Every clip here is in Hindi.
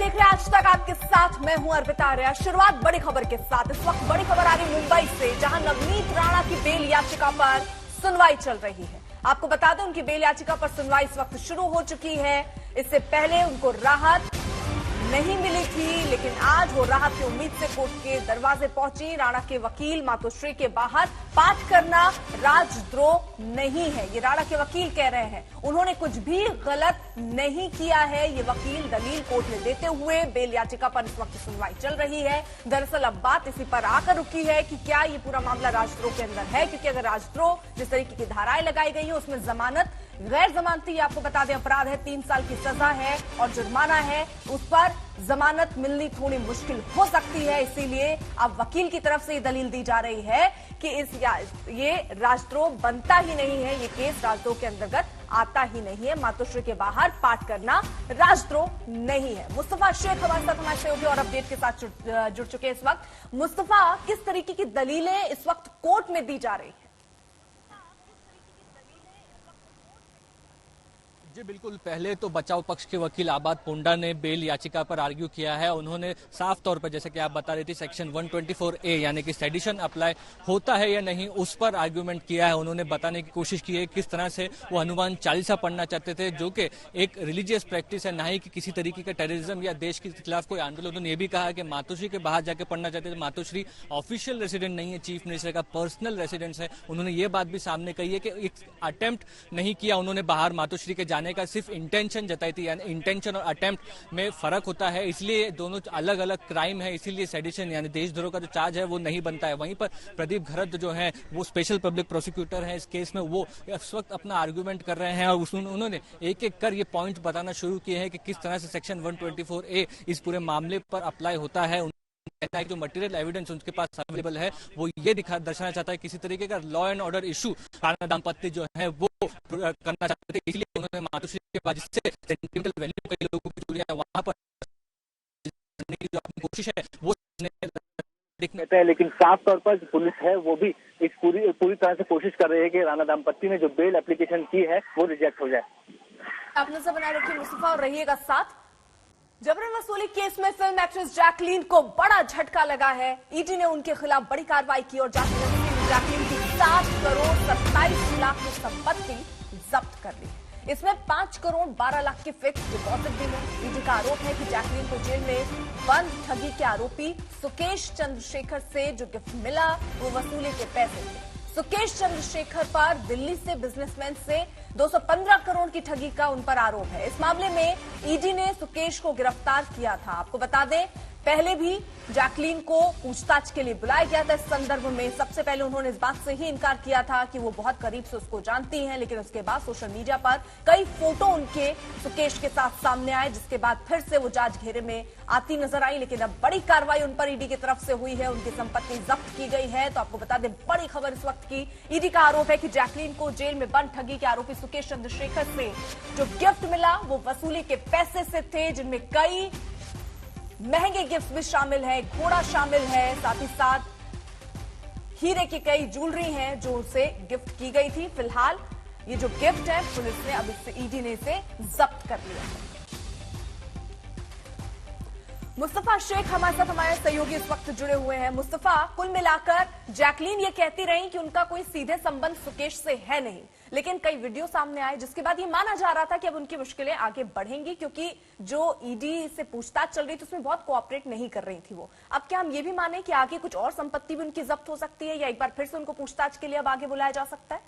देख रहे हैं आज तक आपके साथ मैं हूं अर्पिता आर्या। शुरुआत बड़ी खबर के साथ। इस वक्त बड़ी खबर आ रही मुंबई से, जहां नवनीत राणा की बेल याचिका पर सुनवाई चल रही है। आपको बता दें, उनकी बेल याचिका पर सुनवाई इस वक्त शुरू हो चुकी है। इससे पहले उनको राहत नहीं मिली थी, लेकिन आज वो राहत की उम्मीद से कोर्ट के दरवाजे पहुंची। राणा के वकील मातोश्री के बाहर पाठ करना राजद्रोह नहीं है, ये राणा के वकील कह रहे हैं। उन्होंने कुछ भी गलत नहीं किया है, ये वकील दलील कोर्ट में देते हुए बेल याचिका पर इस वक्त सुनवाई चल रही है। दरअसल अब बात इसी पर आकर रुकी है कि क्या ये पूरा मामला राजद्रोह के अंदर है, क्योंकि अगर राजद्रोह जिस तरीके की धाराएं लगाई गई है उसमें जमानत गैर जमानती, आपको बता दें अपराध है, 3 साल की सजा है और जुर्माना है, उस पर जमानत मिलनी थोड़ी मुश्किल हो सकती है। इसीलिए अब वकील की तरफ से ये दलील दी जा रही है कि ये राजद्रोह बनता ही नहीं है, ये केस राजद्रोह के अंतर्गत आता ही नहीं है। मातोश्री के बाहर पाठ करना राजद्रोह नहीं है। मुस्तफा शेख हमारे साथ हमारे सहयोगी और अपडेट के साथ जुड़ चुके हैं इस वक्त। मुस्तफा, किस तरीके की दलीलें इस वक्त कोर्ट में दी जा रही है? जी बिल्कुल, पहले तो बचाव पक्ष के वकील आबाद पोंडा ने बेल याचिका पर आर्ग्यू किया है। उन्होंने साफ तौर पर, जैसे कि आप बता रही थी, सेक्शन 124A यानी कि सेडिशन अप्लाई होता है या नहीं, उस पर आर्ग्यूमेंट किया है। उन्होंने बताने की कोशिश की है किस तरह से वो हनुमान चालीसा पढ़ना चाहते थे, जो कि एक रिलीजियस प्रैक्टिस है, ना ही कि किसी तरीके का टेररिज्म या देश के खिलाफ कोई आंदोलन। उन्होंने ये भी कहा कि मातोश्री के बाहर जाकर पढ़ना चाहते थे। मातोश्री ऑफिशियल रेसिडेंट नहीं है, चीफ मिनिस्टर का पर्सनल रेसिडेंस है। उन्होंने ये बात भी सामने कही है कि एक अटेम्प्ट नहीं किया उन्होंने बाहर मातोश्री के जाने का, सिर्फ इंटेंशन जताई थी। यानी इंटेंशन और अटेम्प्ट में फर्क होता है, इसलिए दोनों अलग अलग क्राइम है, इसीलिए सेडिशन यानी देशद्रोह का जो चार्ज है वो नहीं बनता है। वहीं पर प्रदीप घरत जो है वो स्पेशल पब्लिक प्रोसिक्यूटर है इस केस में, वो इस वक्त अपना आर्गुमेंट कर रहे हैं और उन्होंने एक एक कर ये पॉइंट बताना शुरू किए हैं कि किस तरह से सेक्शन 124A इस पूरे मामले पर अप्लाई होता है। कहना है जो मटेरियल एविडेंस उनके पास अवेलेबल है वो ये दर्शाना चाहता है किसी तरीके का law and order issue Rana दाम्पत्य जो है वो करना चाहते थे, इसलिए उन्होंने मातोश्री के बाद जिससे सेंटिमेंटल वैल्यू कई लोगों की जुड़ी है वहां पर जो अपनी कोशिश है वो कहते हैं। लेकिन साफ तौर पर पुलिस है वो भी इस पूरी तरह से कोशिश कर रही है कि राणा दाम्पत्य ने जो बेल एप्लीकेशन की है वो रिजेक्ट हो जाए। आप नजर बनाए रखिए मुस्तफा और रहिएगा साथ। जबरन वसूली केस में फिल्म एक्ट्रेस जैकलीन को बड़ा झटका लगा है। ईडी ने उनके खिलाफ बड़ी कार्रवाई की और जैकलीन की 7 करोड़ 27 लाख की संपत्ति जब्त कर ली। इसमें 5 करोड़ 12 लाख की फिक्स डिपॉजिट भी है। ईडी का आरोप है कि जैकलीन को जेल में बंद ठगी के आरोपी सुकेश चंद्रशेखर से जो गिफ्ट मिला वो वसूली के पैसे थे। सुकेश चंद्रशेखर पर दिल्ली से बिजनेसमैन से 215 करोड़ की ठगी का उन पर आरोप है। इस मामले में ईडी ने सुकेश को गिरफ्तार किया था। आपको बता दें, पहले भी जैकलीन को पूछताछ के लिए बुलाया गया था। इस संदर्भ में सबसे पहले उन्होंने इस बात से ही इनकार किया था कि वो बहुत करीब से उसको जानती हैं, लेकिन उसके बाद सोशल मीडिया पर कई फोटो उनके सुकेश के साथ सामने आए, जिसके बाद फिर से वो जांच घेरे में आती नजर आई। लेकिन अब बड़ी कार्रवाई उन पर ईडी की तरफ से हुई है, उनकी संपत्ति जब्त की गई है। तो आपको बता दें, बड़ी खबर इस वक्त की, ईडी का आरोप है कि जैकलीन को जेल में बंद ठगी के आरोपी सुकेश चंद्रशेखर से जो गिफ्ट मिला वो वसूली के पैसे से थे, जिनमें कई महंगे गिफ्ट भी शामिल है, घोड़ा शामिल है, साथ ही साथ हीरे की कई ज्वेलरी हैं जो उसे गिफ्ट की गई थी। फिलहाल ये जो गिफ्ट है पुलिस ने अब इससे ईडी ने इसे जब्त कर लिया है। मुस्तफा शेख हमारे साथ हमारे सहयोगी इस वक्त जुड़े हुए हैं। मुस्तफा, कुल मिलाकर जैकलीन ये कहती रही कि उनका कोई सीधे संबंध सुकेश से है नहीं, लेकिन कई वीडियो सामने आए जिसके बाद ये माना जा रहा था कि अब उनकी मुश्किलें आगे बढ़ेंगी, क्योंकि जो ईडी से पूछताछ चल रही थी उसमें बहुत कोऑपरेट नहीं कर रही थी वो। अब क्या हम ये भी माने कि आगे कुछ और संपत्ति भी उनकी जब्त हो सकती है, या एक बार फिर से उनको पूछताछ के लिए अब आगे बुलाया जा सकता है?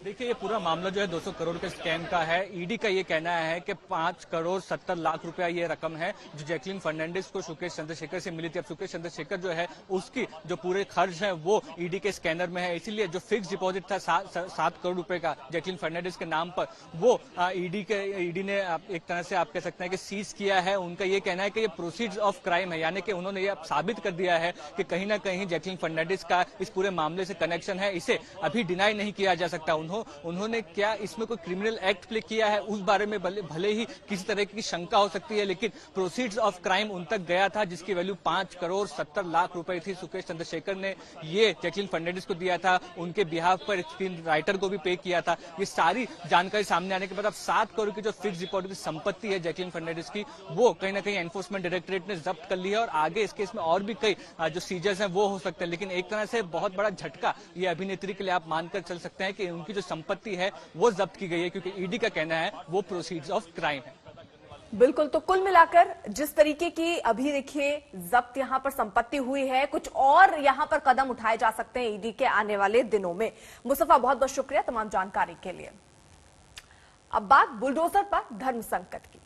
देखिए, ये पूरा मामला जो है 200 करोड़ के स्कैम का है। ईडी का ये कहना है कि 5 करोड़ 70 लाख रुपया ये रकम है जो जैकलीन फर्नांडिस को सुकेश चंद्रशेखर से मिली थी। अब सुकेश चंद्रशेखर जो है उसकी जो पूरे खर्च है वो ईडी के स्कैनर में है, इसीलिए जो फिक्स डिपॉजिट था 7 करोड़ रुपए का जैकलीन फर्नांडिस के नाम पर, वो ईडी ने एक तरह से आप कह सकते हैं कि सीज किया है। उनका ये कहना है कि ये प्रोसीड्स ऑफ क्राइम है, यानी कि उन्होंने ये साबित कर दिया है कि कहीं ना कहीं जैकलीन फर्नांडिस का इस पूरे मामले से कनेक्शन है। इसे अभी डिनाई नहीं किया जा सकता। उन्होंने क्या इसमें कोई क्रिमिनल एक्ट प्ले किया है उस बारे में भले ही किसी तरह की शंका हो सकती है, लेकिन प्रोसीड्स ऑफ क्राइम उन तक गया था जिसकी वैल्यू 5,70,00,000 रुपए थी। सुकेश चंद्रशेखर ने ये जैकलीन फर्नांडिस को दिया था, उनके बिहाफ पर स्क्रीन राइटर को भी पे किया था। ये सारी जानकारी सामने आने के बाद अब 7 करोड़ की जो फिक्स डिपॉजिट की संपत्ति है जैकलीन फर्नांडिस की, वो कहीं ना कहीं एनफोर्समेंट डायरेक्टरेट ने जब्त कर ली है और आगे इस केस में और भी कई जो सीजर्स हैं वो हो सकते हैं। लेकिन एक तरह से बहुत बड़ा झटका ये अभिनेत्री के लिए आप मानकर चल सकते हैं कि उनकी जो संपत्ति है वो जब्त की गई है, क्योंकि ईडी का कहना है वो प्रोसीड्स ऑफ क्राइम है। बिल्कुल, तो कुल मिलाकर जिस तरीके की अभी देखिए जब्त यहां पर संपत्ति हुई है, कुछ और यहां पर कदम उठाए जा सकते हैं ईडी के आने वाले दिनों में। मुस्तफा, बहुत बहुत शुक्रिया तमाम जानकारी के लिए। अब बात बुलडोजर पर धर्म संकट की।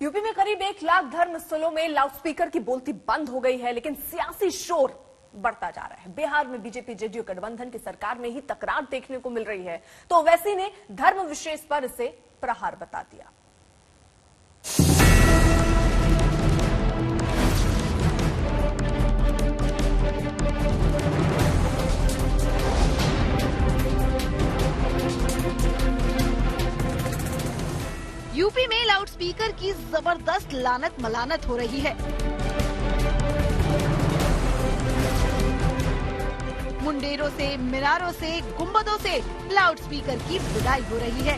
यूपी में करीब 1 लाख धर्मस्थलों में लाउडस्पीकर की बोलती बंद हो गई है, लेकिन सियासी शोर बढ़ता जा रहा है। बिहार में बीजेपी जेडीयू गठबंधन की सरकार में ही तकरार देखने को मिल रही है, तो ओवैसी ने धर्म विशेष पर इसे प्रहार बता दिया। यूपी में लाउडस्पीकर की जबरदस्त लानत मलानत हो रही है। मुंडेरों से, मीनारों से, गुंबदों से लाउडस्पीकर की विदाई हो रही है।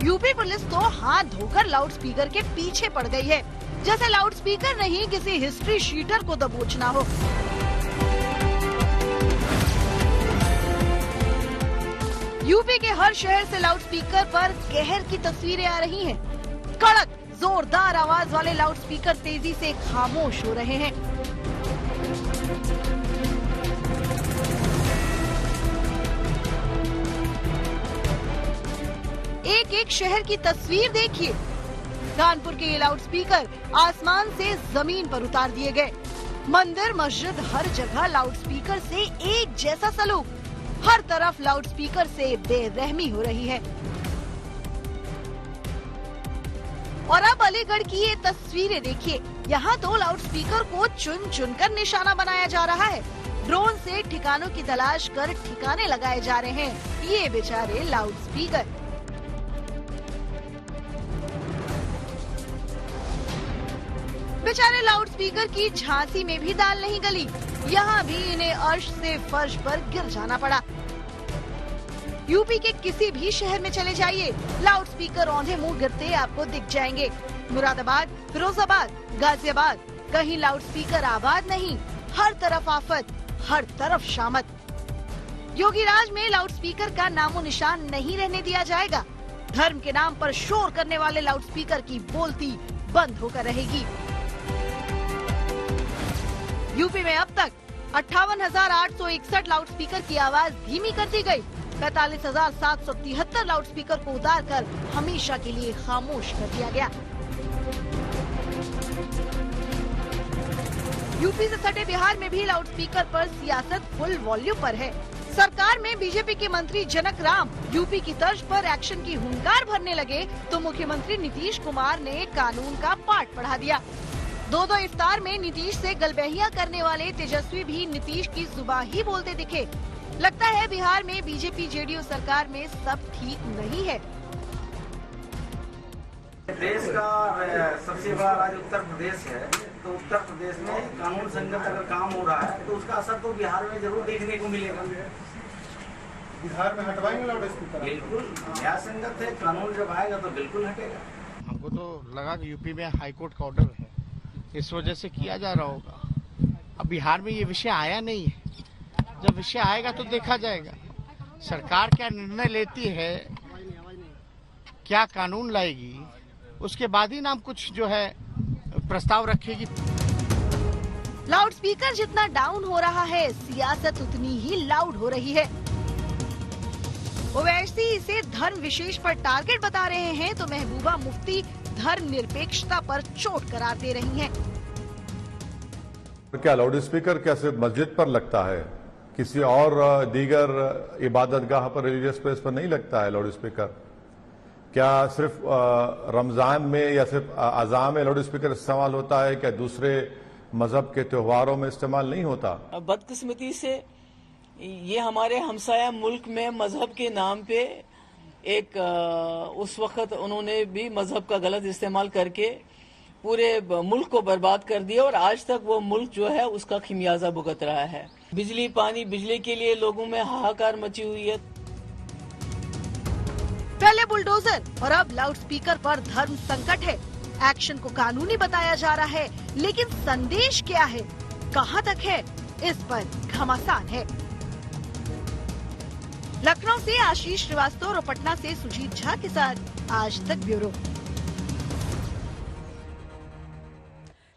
यूपी पुलिस तो हाथ धोकर लाउडस्पीकर के पीछे पड़ गई है, जैसे लाउडस्पीकर नहीं किसी हिस्ट्री शीटर को दबोचना हो। यूपी के हर शहर से लाउडस्पीकर पर कहर की तस्वीरें आ रही हैं। कड़क जोरदार आवाज वाले लाउडस्पीकर तेजी से खामोश हो रहे हैं। एक एक शहर की तस्वीर देखिए। कानपुर के ये लाउडस्पीकर आसमान से जमीन पर उतार दिए गए। मंदिर, मस्जिद, हर जगह लाउडस्पीकर से एक जैसा सलूक। हर तरफ लाउडस्पीकर से बेरहमी हो रही है। और अब अलीगढ़ की ये तस्वीरें देखिए। यहाँ तो लाउडस्पीकर को चुन चुनकर निशाना बनाया जा रहा है। ड्रोन से ठिकानों की तलाश कर ठिकाने लगाए जा रहे हैं ये बेचारे लाउडस्पीकर। बेचारे लाउडस्पीकर की झांसी में भी दाल नहीं गली। यहाँ भी इन्हें अर्श से फर्श पर गिर जाना पड़ा। यूपी के किसी भी शहर में चले जाइए, लाउडस्पीकर औंधे मुंह गिरते आपको दिख जाएंगे। मुरादाबाद, फिरोजाबाद, गाजियाबाद, कहीं लाउडस्पीकर आबाद नहीं, हर तरफ आफत, हर तरफ शामत। योगी राज में लाउडस्पीकर का नामो निशान नहीं रहने दिया जाएगा। धर्म के नाम पर शोर करने वाले लाउडस्पीकर की बोलती बंद होकर रहेगी। यूपी में अब तक 58,861 लाउडस्पीकर की आवाज धीमी कर दी गई। 45,773 लाउडस्पीकर को उतारकर हमेशा के लिए खामोश कर दिया गया। यूपी से सटे बिहार में भी लाउडस्पीकर पर सियासत फुल वॉल्यूम पर है। सरकार में बीजेपी के मंत्री जनक राम यूपी की तर्ज पर एक्शन की हुंकार भरने लगे तो मुख्यमंत्री नीतीश कुमार ने कानून का पाठ पढ़ा दिया। दो इफ्तार में नीतीश से गलबहियां करने वाले तेजस्वी भी नीतीश की जुबान ही बोलते दिखे। लगता है बिहार में बीजेपी जेडीयू सरकार में सब ठीक नहीं है। देश का सबसे बड़ा राज्य उत्तर प्रदेश है, तो उत्तर प्रदेश में कानून संगत अगर काम हो रहा है तो उसका असर तो बिहार में जरूर देखने को मिलेगा। बिहार में हटवाएंगे लाउडस्पीकर? बिल्कुल न्याय संगत है, कानून जब आएगा तो बिल्कुल हटेगा। हमको तो लगा कि यूपी में हाईकोर्ट का ऑर्डर है, इस वजह से किया जा रहा होगा। अब बिहार में ये विषय आया नहीं है, जब विषय आएगा तो देखा जाएगा सरकार क्या निर्णय लेती है, क्या कानून लाएगी, उसके बाद ही नाम कुछ जो है प्रस्ताव रखेगी। लाउड स्पीकर जितना डाउन हो रहा है, सियासत उतनी ही लाउड हो रही है। ओवैसी इसे धर्म विशेष पर टारगेट बता रहे हैं, तो महबूबा मुफ्ती धर्म निरपेक्षता पर चोट करार दे रही हैं। क्या लाउड स्पीकर क्या सिर्फ मस्जिद पर लगता है? किसी और दीगर इबादतगाह पर, रिलीजियस प्लेस पर नहीं लगता है लाउड स्पीकर? क्या सिर्फ रमजान में या सिर्फ अज़ान में लाउड स्पीकर इस्तेमाल होता है? क्या दूसरे मजहब के त्योहारों में इस्तेमाल नहीं होता? बदकिस्मती से ये हमारे हमसाया मुल्क में मजहब के नाम पे एक उस वक्त उन्होंने भी मजहब का गलत इस्तेमाल करके पूरे मुल्क को बर्बाद कर दिया, और आज तक वो मुल्क जो है उसका खिमियाजा भुगत रहा है। बिजली पानी, बिजली के लिए लोगों में हाहाकार मची हुई है। पहले बुलडोजर और अब लाउड स्पीकर पर धर्म संकट है। एक्शन को कानूनी बताया जा रहा है, लेकिन संदेश क्या है, कहां तक है, इस पर घमासान है। लखनऊ से आशीष श्रीवास्तव और पटना से सुजीत झा के साथ आज तक ब्यूरो।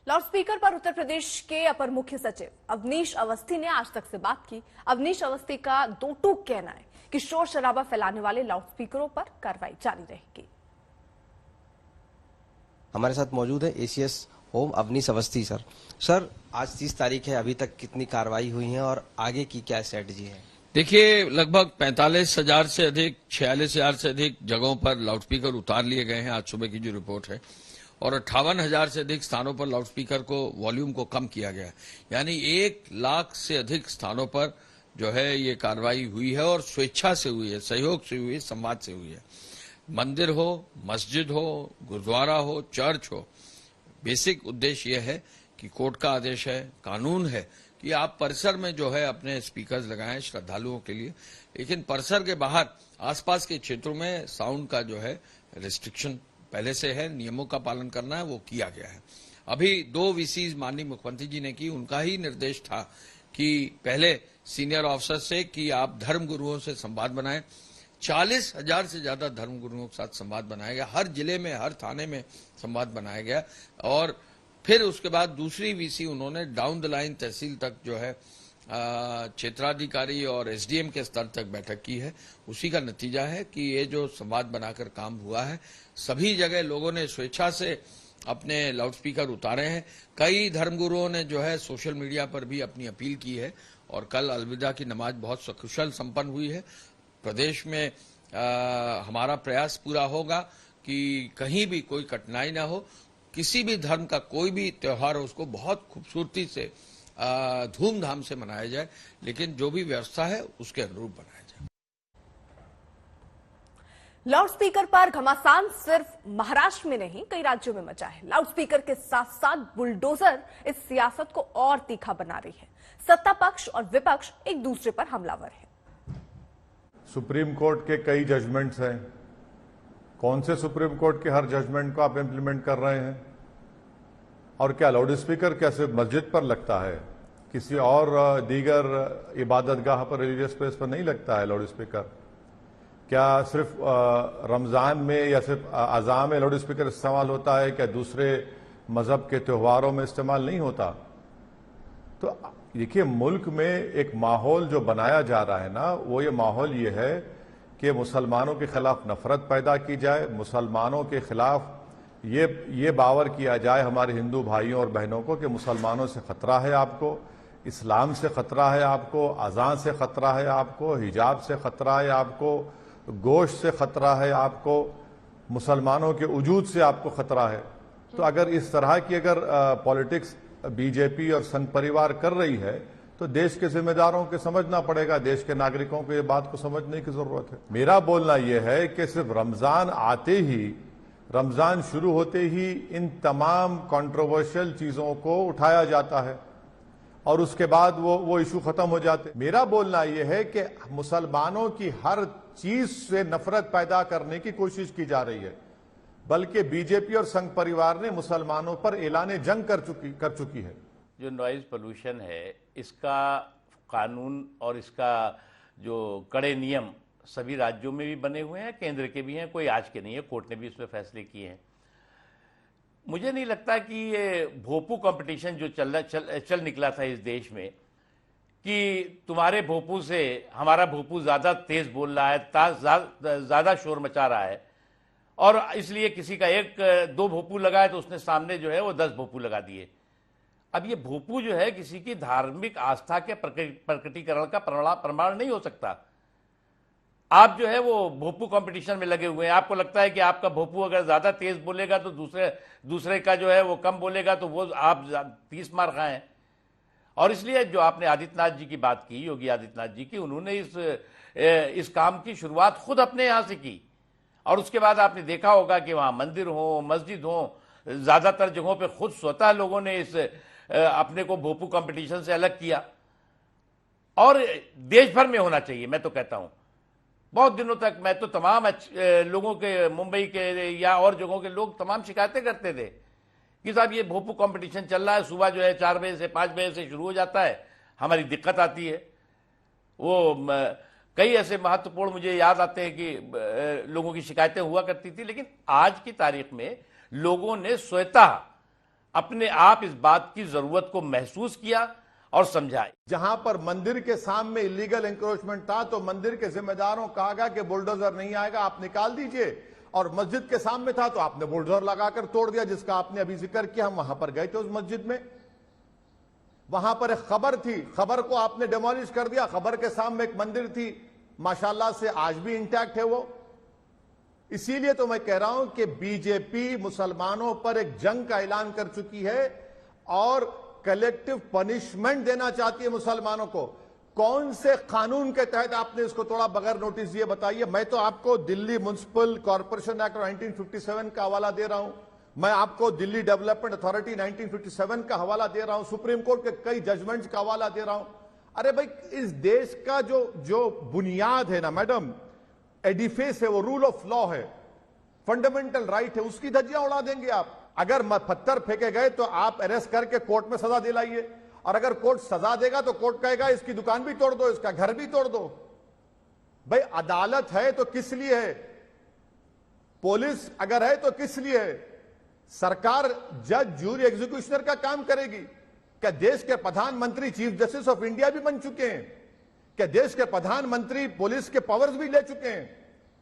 लाउड स्पीकर पर उत्तर प्रदेश के अपर मुख्य सचिव अवनीश अवस्थी ने आज तक से बात की। अवनीश अवस्थी का दो टूक कहना है कि शोर शराबा फैलाने वाले लाउड स्पीकरों पर कार्रवाई जारी रहेगी। हमारे साथ मौजूद है ACS home Awanish Awasthi sir. Sir, आज 30 तारीख है, अभी तक कितनी कार्रवाई हुई है और आगे की क्या स्ट्रेटजी है? देखिए, लगभग 45,000 से अधिक, 46,000 से अधिक जगहों पर लाउडस्पीकर उतार लिए गए हैं, आज सुबह की जो रिपोर्ट है, और 58,000 से अधिक स्थानों पर लाउडस्पीकर को वॉल्यूम को कम किया गया है। यानी 1 लाख से अधिक स्थानों पर जो है ये कार्रवाई हुई है, और स्वेच्छा से हुई है, सहयोग से हुई है, संवाद से हुई है। मंदिर हो, मस्जिद हो, गुरुद्वारा हो, चर्च हो, बेसिक उद्देश्य यह है कि कोर्ट का आदेश है, कानून है कि आप परिसर में जो है अपने स्पीकर्स लगाएं श्रद्धालुओं के लिए, लेकिन परिसर के बाहर आसपास के क्षेत्रों में साउंड का जो है रिस्ट्रिक्शन पहले से है, नियमों का पालन करना है, वो किया गया है। अभी 2 वीसीज माननीय मुख्यमंत्री जी ने की, उनका ही निर्देश था कि पहले सीनियर ऑफिसर से कि आप धर्म गुरुओं से संवाद बनाएं। 40,000 से ज्यादा धर्म गुरुओं के साथ संवाद बनाया गया, हर जिले में, हर थाने में संवाद बनाया गया, और फिर उसके बाद दूसरी वीसी उन्होंने डाउन द लाइन तहसील तक जो है क्षेत्राधिकारी और एसडीएम के स्तर तक बैठक की है। उसी का नतीजा है कि ये जो संवाद बनाकर काम हुआ है, सभी जगह लोगों ने स्वेच्छा से अपने लाउडस्पीकर उतारे हैं। कई धर्मगुरुओं ने जो है सोशल मीडिया पर भी अपनी अपील की है, और कल अलविदा की नमाज बहुत सकुशल संपन्न हुई है। प्रदेश में हमारा प्रयास पूरा होगा कि कहीं भी कोई कठिनाई ना हो, किसी भी धर्म का कोई भी त्योहार हो उसको बहुत खूबसूरती से धूमधाम से मनाया जाए, लेकिन जो भी व्यवस्था है उसके अनुरूप बनाया जाए। लाउड स्पीकर पर घमासान सिर्फ महाराष्ट्र में नहीं, कई राज्यों में मचा है। लाउड स्पीकर के साथ साथ बुलडोजर इस सियासत को और तीखा बना रही है। सत्ता पक्ष और विपक्ष एक दूसरे पर हमलावर है। सुप्रीम कोर्ट के कई जजमेंट्स हैं। कौन से सुप्रीम कोर्ट के हर जजमेंट को आप इंप्लीमेंट कर रहे हैं? और क्या लाउड स्पीकर क्या सिर्फ मस्जिद पर लगता है? किसी और दीगर इबादतगाह पर, रिलीजियस प्लेस पर नहीं लगता है लाउड स्पीकर? क्या सिर्फ रमजान में या सिर्फ अज़ान में लाउड स्पीकर इस्तेमाल होता है? क्या दूसरे मजहब के त्योहारों में इस्तेमाल नहीं होता? तो देखिए, मुल्क में एक माहौल जो बनाया जा रहा है ना, वो ये माहौल ये है कि मुसलमानों के खिलाफ नफरत पैदा की जाए, मुसलमानों के खिलाफ ये बावर किया जाए हमारे हिंदू भाइयों और बहनों को कि मुसलमानों से खतरा है आपको, इस्लाम से खतरा है आपको, अज़ान से खतरा है आपको, हिजाब से खतरा है आपको, गोश्त से खतरा है आपको, मुसलमानों के वजूद से आपको खतरा है। तो अगर इस तरह की अगर पॉलिटिक्स बीजेपी और संघ परिवार कर रही है, तो देश के जिम्मेदारों को समझना पड़ेगा, देश के नागरिकों को ये बात को समझने की जरूरत है। मेरा बोलना यह है कि सिर्फ रमजान आते ही, रमजान शुरू होते ही इन तमाम कंट्रोवर्शियल चीजों को उठाया जाता है और उसके बाद वो इशू खत्म हो जाते। मेरा बोलना यह है कि मुसलमानों की हर चीज से नफरत पैदा करने की कोशिश की जा रही है, बल्कि बीजेपी और संघ परिवार ने मुसलमानों पर ऐलान जंग कर चुकी है। जो नॉइज पोल्यूशन है, इसका कानून और इसका जो कड़े नियम सभी राज्यों में भी बने हुए हैं, केंद्र के भी हैं, कोई आज के नहीं है, कोर्ट ने भी इसमें फैसले किए हैं। मुझे नहीं लगता कि ये भोपू कंपटीशन जो चल निकला था इस देश में, कि तुम्हारे भोपू से हमारा भोपू ज्यादा तेज बोल रहा है, ज्यादा शोर मचा रहा है, और इसलिए किसी का 1-2 भोपू लगा है तो उसने सामने जो है वो 10 भोपू लगा दिए। अब ये भोपू जो है किसी की धार्मिक आस्था के प्रकटीकरण का प्रमाण नहीं हो सकता। आप जो है वो भोपू कंपटीशन में लगे हुए हैं। आपको लगता है कि आपका भोपू अगर ज्यादा तेज बोलेगा तो दूसरे का जो है वो कम बोलेगा, तो वो आप 30 मार खाएं। और इसलिए जो आपने आदित्यनाथ जी की बात की, योगी आदित्यनाथ जी की, उन्होंने इस काम की शुरुआत खुद अपने यहां से की, और उसके बाद आपने देखा होगा कि वहां मंदिर हो, मस्जिद हो, ज्यादातर जगहों पे खुद स्वतः लोगों ने इस अपने को भोपू कंपटीशन से अलग किया। और देश भर में होना चाहिए। मैं तो कहता हूं, बहुत दिनों तक मैं तो तमाम लोगों के, मुंबई के या और जगहों के लोग तमाम शिकायतें करते थे कि साहब ये भोपू कंपटीशन चल रहा है, सुबह जो है 4 बजे से 5 बजे से शुरू हो जाता है, हमारी दिक्कत आती है। वो कई ऐसे महत्वपूर्ण मुझे याद आते हैं कि लोगों की शिकायतें हुआ करती थी, लेकिन आज की तारीख में लोगों ने स्वतः अपने आप इस बात की जरूरत को महसूस किया और समझाए। जहां पर मंदिर के सामने इलीगल एंक्रोचमेंट था तो मंदिर के जिम्मेदारों को कहा गया कि बुलडोजर नहीं आएगा, आप निकाल दीजिए, और मस्जिद के सामने था तो आपने बुलडोजर लगाकर तोड़ दिया, जिसका आपने अभी जिक्र किया। हम वहां पर गए थे उस मस्जिद में, वहां पर एक खबर थी, खबर को आपने डेमोलिश कर दिया। खबर के सामने एक मंदिर थी, माशाल्लाह से आज भी इंटैक्ट है वो। इसीलिए तो मैं कह रहा हूं कि बीजेपी मुसलमानों पर एक जंग का ऐलान कर चुकी है और कलेक्टिव पनिशमेंट देना चाहती है मुसलमानों को। कौन से कानून के तहत आपने इसको तोड़ा बगैर नोटिस दिए, बताइए। मैं तो आपको दिल्ली म्युनिसिपल कॉर्पोरेशन एक्ट 1957 का हवाला दे रहा हूं, मैं आपको दिल्ली डेवलपमेंट अथॉरिटी 1957 का हवाला दे रहा हूं, सुप्रीम कोर्ट के कई जजमेंट्स का हवाला दे रहा हूं। अरे भाई, इस देश का जो बुनियाद है ना मैडम, एडिफेस है, वो रूल ऑफ लॉ है, फंडामेंटल राइट है, उसकी धज्जियां उड़ा देंगे आप। अगर पत्थर फेंके गए तो आप अरेस्ट करके कोर्ट में सजा दिलाइए, और अगर कोर्ट सजा देगा तो कोर्ट कहेगा इसकी दुकान भी तोड़ दो, इसका घर भी तोड़ दो। भाई, अदालत है तो किस लिए है? पुलिस अगर है तो किस लिए है? सरकार जज, जूरी, एग्जीक्यूशनर का काम करेगी। क्या देश के प्रधानमंत्री चीफ जस्टिस ऑफ इंडिया भी बन चुके हैं? क्या देश के प्रधानमंत्री पुलिस के पावर्स भी ले चुके हैं?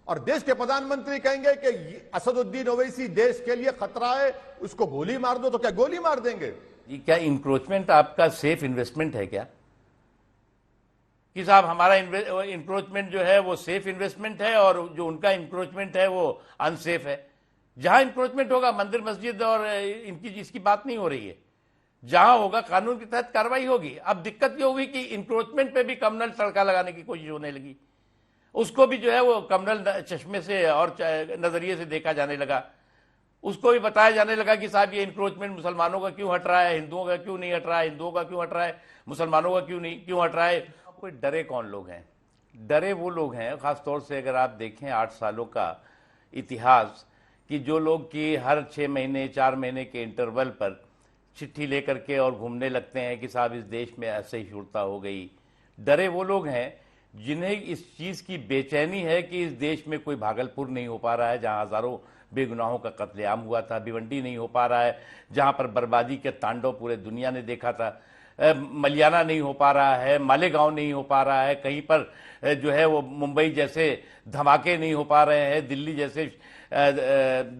और देश के प्रधानमंत्री कहेंगे कि असदुद्दीन ओवैसी देश के लिए खतरा है, उसको गोली मार दो, तो क्या गोली मार देंगे? ये क्या इंक्रोचमेंट आपका सेफ इन्वेस्टमेंट है क्या? कि साहब हमारा इंक्रोचमेंट जो है वो सेफ इन्वेस्टमेंट है और जो उनका इंक्रोचमेंट है वो अनसेफ है। जहां इंक्रोचमेंट होगा, मंदिर मस्जिद और इसकी बात नहीं हो रही है, जहां होगा कानून के तहत कार्रवाई होगी। अब दिक्कत ये होगी कि इंक्रोचमेंट पे भी कम्युनल तड़का लगाने की कोशिश होने लगी, उसको भी जो है वो कम्युनल चश्मे से और नजरिए से देखा जाने लगा। उसको भी बताया जाने लगा कि साहब ये इंक्रोचमेंट मुसलमानों का क्यों हट रहा है, हिंदुओं का क्यों नहीं हट रहा है, हिंदुओं का क्यों हट रहा है, मुसलमानों का क्यों हट रहा है। कोई डरे कौन लोग हैं? डरे वो लोग हैं, खासतौर से अगर आप देखें 8 सालों का इतिहास, कि जो लोग कि हर 6 महीने 4 महीने के इंटरवल पर चिट्ठी लेकर के और घूमने लगते हैं कि साहब इस देश में ऐसे ही शुरता हो गई। डरे वो लोग हैं जिन्हें इस चीज की बेचैनी है कि इस देश में कोई भागलपुर नहीं हो पा रहा है जहां हजारों बेगुनाहों का कत्लेआम हुआ था, भिवंडी नहीं हो पा रहा है जहां पर बर्बादी के तांडव पूरे दुनिया ने देखा था, मलियाना नहीं हो पा रहा है, मालेगांव नहीं हो पा रहा है, कहीं पर जो है वो मुंबई जैसे धमाके नहीं हो पा रहे हैं,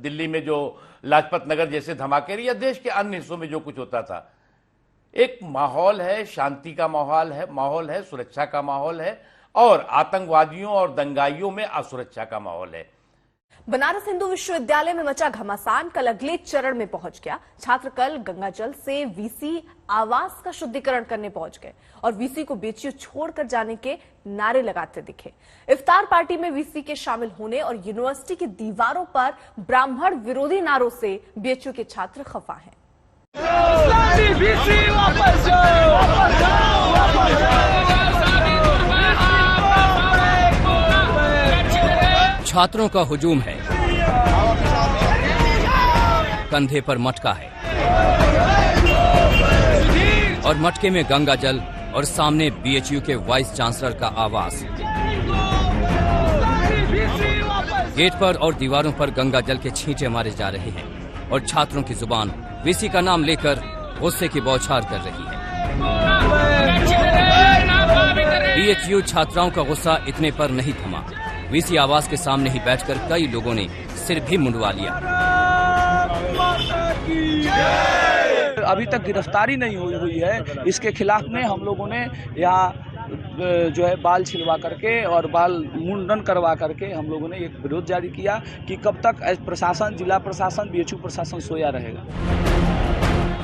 दिल्ली में जो लाजपत नगर जैसे धमाके, या देश के अन्य हिस्सों में जो कुछ होता था। एक माहौल है, शांति का माहौल है, सुरक्षा का माहौल है, और आतंकवादियों और दंगाइयों में असुरक्षा का माहौल है। बनारस हिंदू विश्वविद्यालय में मचा घमासान कल अगले चरण में पहुंच गया। छात्र कल गंगाजल से वीसी आवास का शुद्धिकरण करने पहुंच गए और वीसी को बीएचयू छोड़कर जाने के नारे लगाते दिखे। इफ्तार पार्टी में वीसी के शामिल होने और यूनिवर्सिटी की दीवारों पर ब्राह्मण विरोधी नारों से बीएचयू के छात्र खफा हैं। छात्रों का हुजूम है, कंधे पर मटका है और मटके में गंगाजल और सामने बीएचयू के वाइस चांसलर का आवास। गेट पर और दीवारों पर गंगाजल के छींटे मारे जा रहे हैं। और छात्रों की जुबान वीसी का नाम लेकर गुस्से की बौछार कर रही है। बीएचयू छात्राओं का गुस्सा इतने पर नहीं थमा। वीसी आवास के सामने ही बैठकर कई लोगों ने सिर भी मुंडवा लिया। अभी तक गिरफ्तारी नहीं हुई है। इसके खिलाफ में हम लोगों ने यहाँ जो है बाल छिलवा करके और बाल मुंडन करवा करके हम लोगों ने एक विरोध जारी किया कि कब तक प्रशासन, जिला प्रशासन, बीएचयू प्रशासन सोया रहेगा।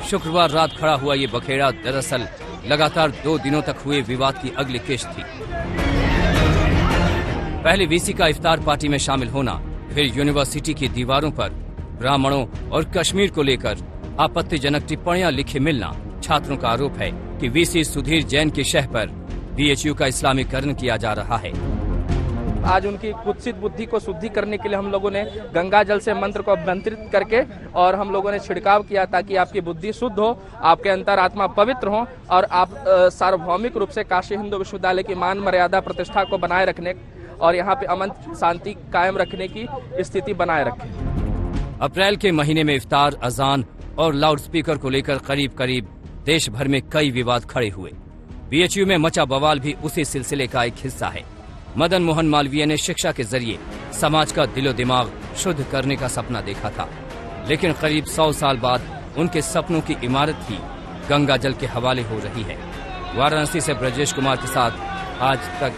शुक्रवार रात खड़ा हुआ ये बखेड़ा दरअसल लगातार 2 दिनों तक हुए विवाद की अगली किश्त थी। पहले वीसी का इफ्तार पार्टी में शामिल होना, फिर यूनिवर्सिटी की दीवारों पर ब्राह्मणों और कश्मीर को लेकर आपत्तिजनक टिप्पणियां लिखे मिलना। छात्रों का आरोप है कि वीसी सुधीर जैन के शह पर बीएचयू का इस्लामीकरण किया जा रहा है। आज उनकी कुत्सित बुद्धि को शुद्धि करने के लिए हम लोगों ने गंगा जल से मंत्र को अभ्यंतरित करके और हम लोगों ने छिड़काव किया ताकि आपकी बुद्धि शुद्ध हो, आपके अंतरात्मा पवित्र हो और आप सार्वभौमिक रूप से काशी हिंदू विश्वविद्यालय की मान मर्यादा प्रतिष्ठा को बनाए रखने और यहाँ पे अमन शांति कायम रखने की स्थिति बनाए रखें। अप्रैल के महीने में इफ्तार, अजान और लाउडस्पीकर को लेकर करीब करीब देश भर में कई विवाद खड़े हुए। बीएचयू में मचा बवाल भी उसी सिलसिले का एक हिस्सा है। मदन मोहन मालवीय ने शिक्षा के जरिए समाज का दिलो दिमाग शुद्ध करने का सपना देखा था, लेकिन करीब 100 साल बाद उनके सपनों की इमारत ही गंगा जल के हवाले हो रही है। वाराणसी से ब्रजेश कुमार के साथ आज तक।